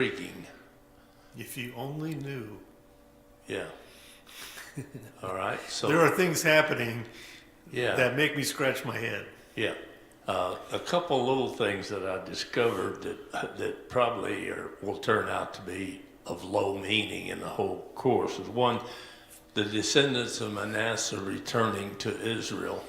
intriguing. If you only knew. Yeah. All right. So there are things happening yeah, that make me scratch my head. yeah. A couple little things that I discovered that probably will turn out to be of low meaning in the whole course is one, the descendants of Manasseh returning to Israel.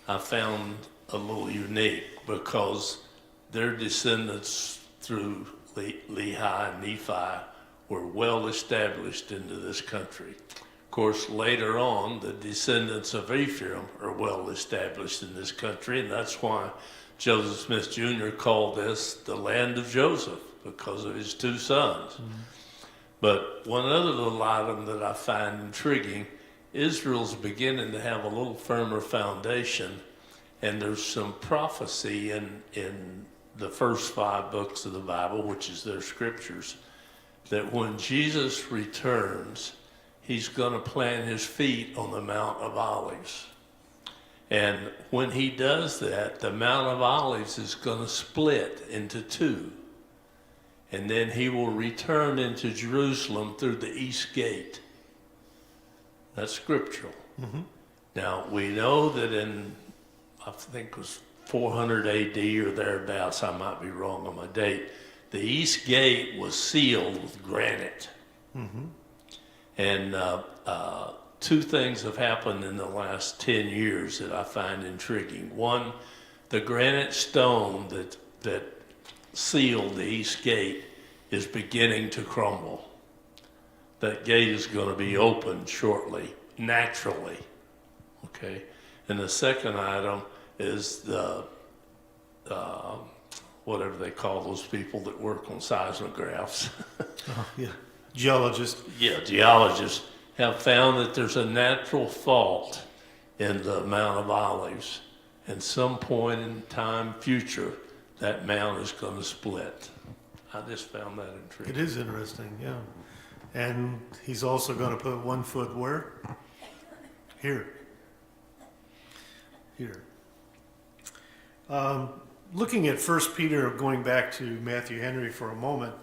I found a little unique because their descendants through Lehi and Nephi were well established into this country. Of course, later on, the descendants of Ephraim are well established in this country, and that's why Joseph Smith Jr. called this the land of Joseph, because of his two sons. Mm-hmm. But one other little item that I find intriguing, Israel's beginning to have a little firmer foundation, and there's some prophecy in the first 5 books of the Bible, which is their scriptures, that when Jesus returns, he's going to plant his feet on the Mount of Olives. And when he does that, the Mount of Olives is going to split into 2. And then he will return into Jerusalem through the east gate. That's scriptural. Mm-hmm. Now, we know that in, I think it was 400 AD or thereabouts, I might be wrong on my date, the east gate was sealed with granite. Mm-hmm. And 2 things have happened in the last 10 years that I find intriguing. One, the granite stone that sealed the east gate is beginning to crumble. That gate is going to be opened shortly, naturally. Okay? And the second item is the whatever they call those people that work on seismographs. Oh, yeah. Geologists. Yeah, geologists have found that there's a natural fault in the Mount of Olives. At some point in time future, that mount is going to split. I just found that intriguing. It is interesting, yeah. And he's also going to put 1 foot where? Here. Here. Looking at 1 Peter, going back to Matthew Henry for a moment,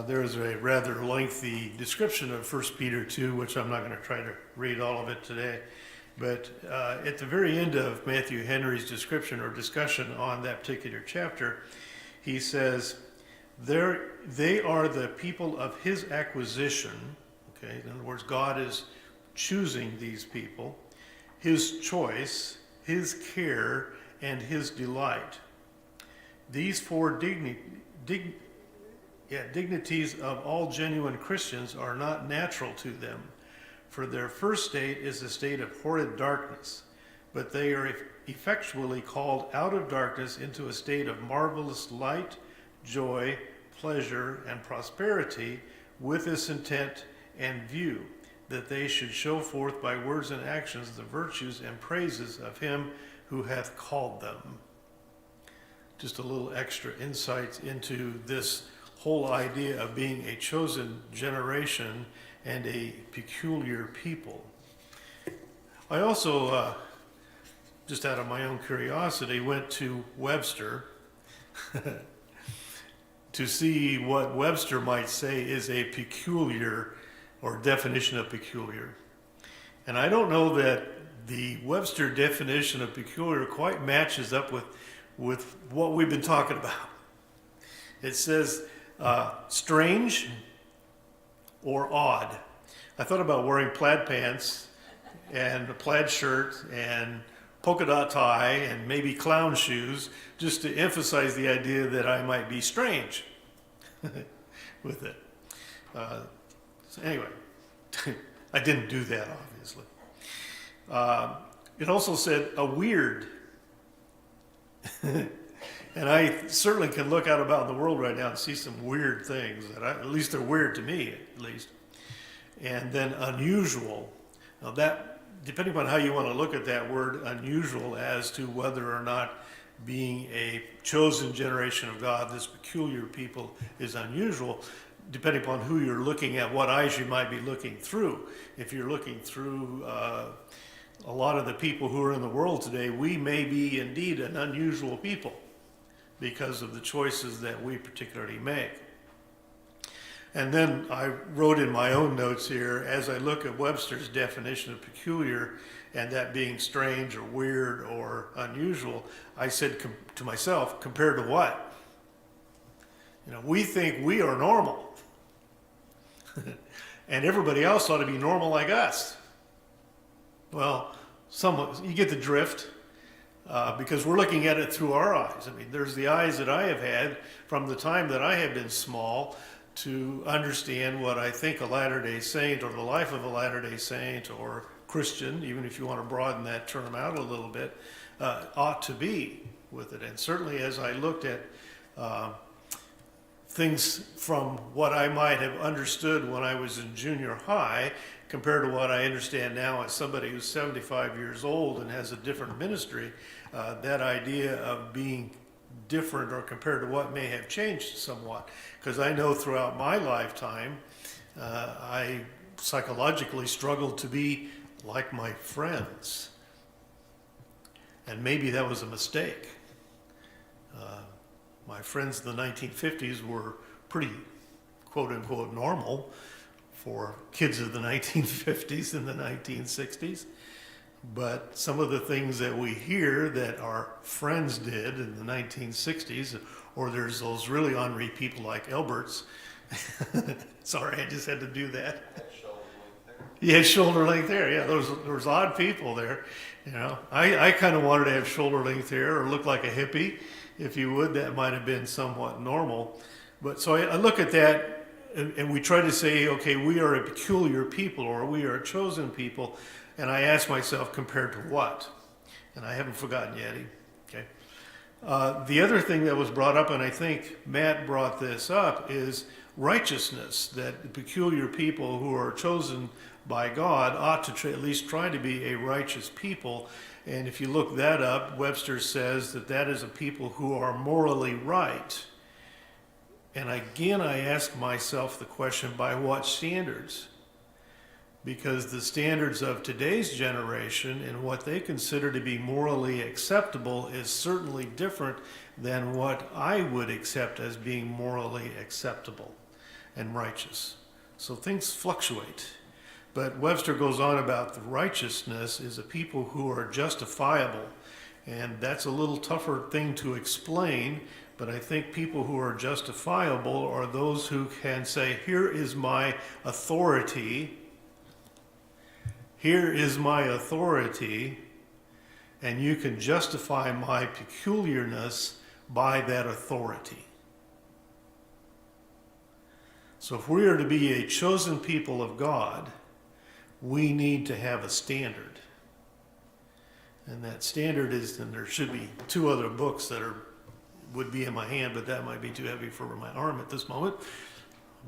there is a rather lengthy description of 1 Peter 2, which I'm not going to try to read all of it today. But at the very end of Matthew Henry's description or discussion on that particular chapter, he says, they are the people of his acquisition. Okay, in other words, God is choosing these people, his choice, his care, and his delight. These 4 dignities of all genuine Christians are not natural to them, for their first state is a state of horrid darkness, but they are effectually called out of darkness into a state of marvelous light, joy, pleasure, and prosperity, with this intent and view, that they should show forth by words and actions the virtues and praises of him who hath called them. Just a little extra insight into this whole idea of being a chosen generation and a peculiar people. I also, just out of my own curiosity, went to Webster to see what Webster might say is a peculiar or definition of peculiar. And I don't know that the Webster definition of peculiar quite matches up with what we've been talking about. It says strange or odd. I thought about wearing plaid pants and a plaid shirt and polka dot tie and maybe clown shoes just to emphasize the idea that I might be strange with it. So anyway, I didn't do that, obviously. It also said a weird. And I certainly can look out about the world right now and see some weird things that at least they're weird to me, at least. And then unusual. Now that, depending on how you want to look at that word unusual as to whether or not being a chosen generation of God, this peculiar people, is unusual, depending upon who you're looking at, what eyes you might be looking through. If you're looking through a lot of the people who are in the world today, we may be indeed an unusual people because of the choices that we particularly make. And then I wrote in my own notes here, as I look at Webster's definition of peculiar, and that being strange or weird or unusual, I said to myself, compared to what? We think we are normal. And everybody else ought to be normal like us. Well, somewhat, you get the drift, because we're looking at it through our eyes. I mean, there's the eyes that I have had from the time that I have been small to understand what I think a Latter-day Saint or the life of a Latter-day Saint or Christian, even if you want to broaden that term out a little bit, ought to be with it. And certainly as I looked at things from what I might have understood when I was in junior high compared to what I understand now as somebody who's 75 years old and has a different ministry, that idea of being different or compared to what may have changed somewhat. Because I know throughout my lifetime, I psychologically struggled to be like my friends. And maybe that was a mistake. My friends in the 1950s were pretty, quote unquote, normal for kids of the 1950s and the 1960s. But some of the things that we hear that our friends did in the 1960s, or there's those really ornery people like Elberts. Sorry, I just had to do that. Yeah, shoulder length hair. Yeah, those odd people there. I kind of wanted to have shoulder length hair or look like a hippie. If you would, that might have been somewhat normal. But so I look at that and we try to say, okay, we are a peculiar people or we are a chosen people. And I ask myself, compared to what? And I haven't forgotten yet. Okay. The other thing that was brought up, and I think Matt brought this up, is righteousness. That peculiar people who are chosen by God ought to at least try to be a righteous people. And if you look that up, Webster says that that is a people who are morally right. And again, I ask myself the question, by what standards? Because the standards of today's generation and what they consider to be morally acceptable is certainly different than what I would accept as being morally acceptable and righteous. So things fluctuate. But Webster goes on about the righteousness is a people who are justifiable. And that's a little tougher thing to explain, but I think people who are justifiable are those who can say, here is my authority, here is my authority, and you can justify my peculiarness by that authority. So if we are to be a chosen people of God, we need to have a standard. And that standard is, and there should be 2 other books that would be in my hand, but that might be too heavy for my arm at this moment.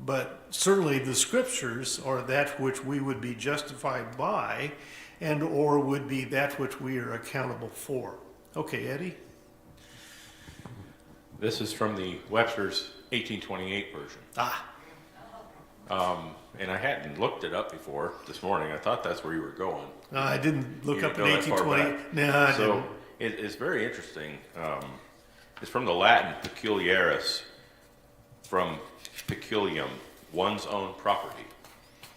But certainly the scriptures are that which we would be justified by, and or would be that which we are accountable for. Okay, Eddie? This is from the Webster's 1828 version. And I hadn't looked it up before this morning. I thought that's where you were going. I didn't look You up in didn't go that far 1820. back. No, I So didn't. it's very interesting. It's from the Latin peculiaris, from peculium, one's own property.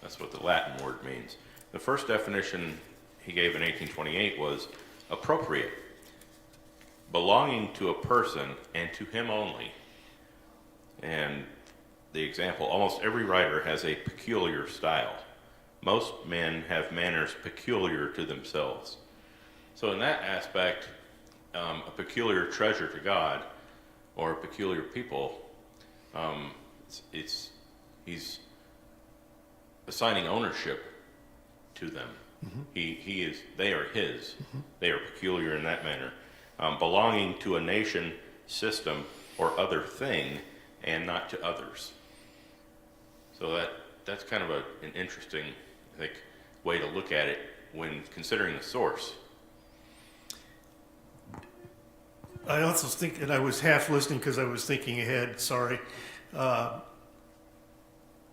That's what the Latin word means. The first definition he gave in 1828 was appropriate, belonging to a person and to him only. And the example, almost every writer has a peculiar style. Most men have manners peculiar to themselves. So in that aspect, a peculiar treasure to God or a peculiar people, he's assigning ownership to them. Mm-hmm. They are his. Mm-hmm. They are peculiar in that manner. Belonging to a nation, system, or other thing, and not to others. So that's kind of an interesting, I think, way to look at it when considering the source. I also think, and I was half listening because I was thinking ahead, sorry.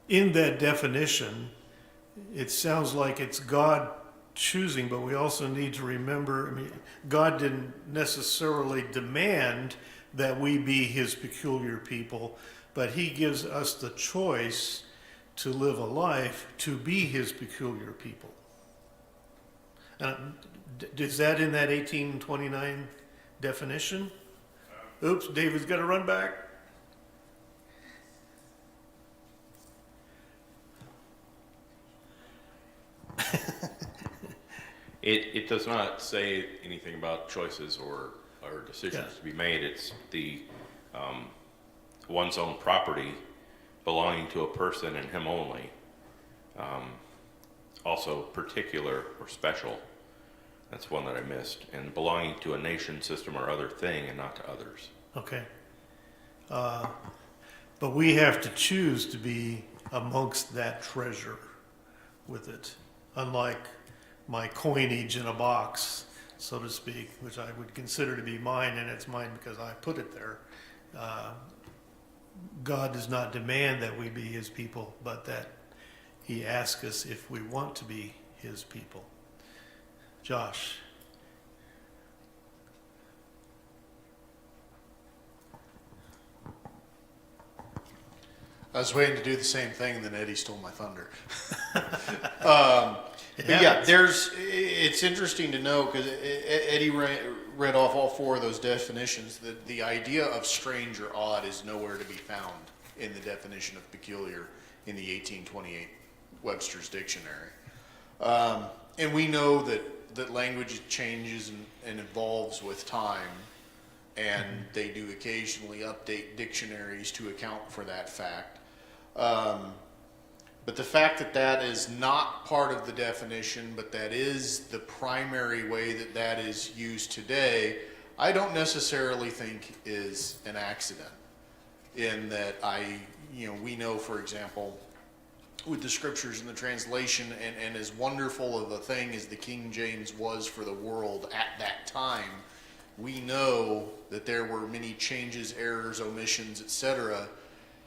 In that definition, it sounds like it's God choosing, but we also need to remember, God didn't necessarily demand that we be his peculiar people, but he gives us the choice to live a life to be his peculiar people. Is that in that 1829 definition? Oops, David's got to run back. It does not say anything about choices or decisions Yeah. to be made. It's the one's own property belonging to a person and him only. Also particular or special. That's one that I missed. And belonging to a nation, system, or other thing, and not to others. Okay. But we have to choose to be amongst that treasure with it, unlike my coinage in a box, so to speak, which I would consider to be mine, and it's mine because I put it there. God does not demand that we be his people, but that he asks us if we want to be his people. Josh. I was waiting to do the same thing, and then Eddie stole my thunder. But yeah, it's interesting to know because Eddie read off all four of those definitions. That the idea of strange or odd is nowhere to be found in the definition of peculiar in the 1828 Webster's Dictionary. And we know that language changes and evolves with time, and they do occasionally update dictionaries to account for that fact. But the fact that that is not part of the definition, but that is the primary way that that is used today, I don't necessarily think is an accident. In that we know, for example, with the scriptures and the translation, and as wonderful of a thing as the King James was for the world at that time, we know that there were many changes, errors, omissions, etc.,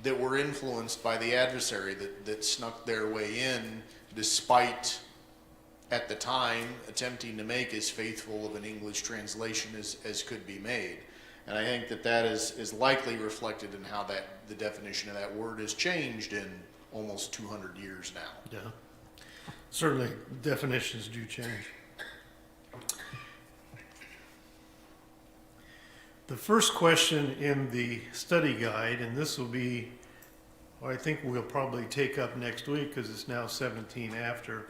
that were influenced by the adversary that snuck their way in, despite, at the time, attempting to make as faithful of an English translation as could be made. And I think that is likely reflected in how the definition of that word has changed in almost 200 years now. Yeah. Certainly, definitions do change. The first question in the study guide, and this will be, I think we'll probably take up next week because it's now 17 after,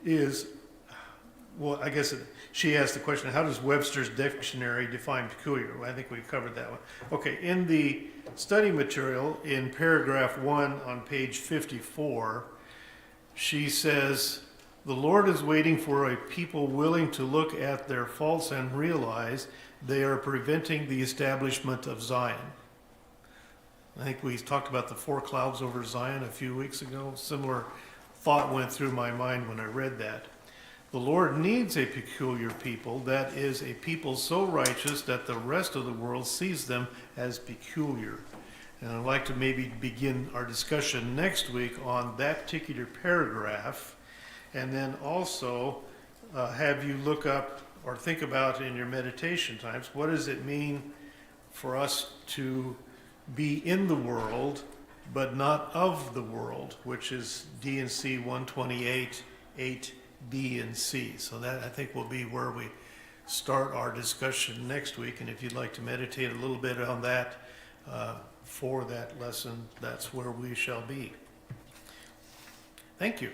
is, well, I guess she asked the question, how does Webster's dictionary define peculiar? Well, I think we covered that one. Okay, in the study material, in paragraph 1 on page 54, she says, the Lord is waiting for a people willing to look at their faults and realize they are preventing the establishment of Zion. I think we talked about the 4 clouds over Zion a few weeks ago. Similar thought went through my mind when I read that. The Lord needs a peculiar people, that is, a people so righteous that the rest of the world sees them as peculiar. And I'd like to maybe begin our discussion next week on that particular paragraph, and then also have you look up or think about in your meditation times, what does it mean for us to be in the world, but not of the world, which is D&C 128, 8B and C. So that, I think, will be where we start our discussion next week. And if you'd like to meditate a little bit on that for that lesson, that's where we shall be. Thank you.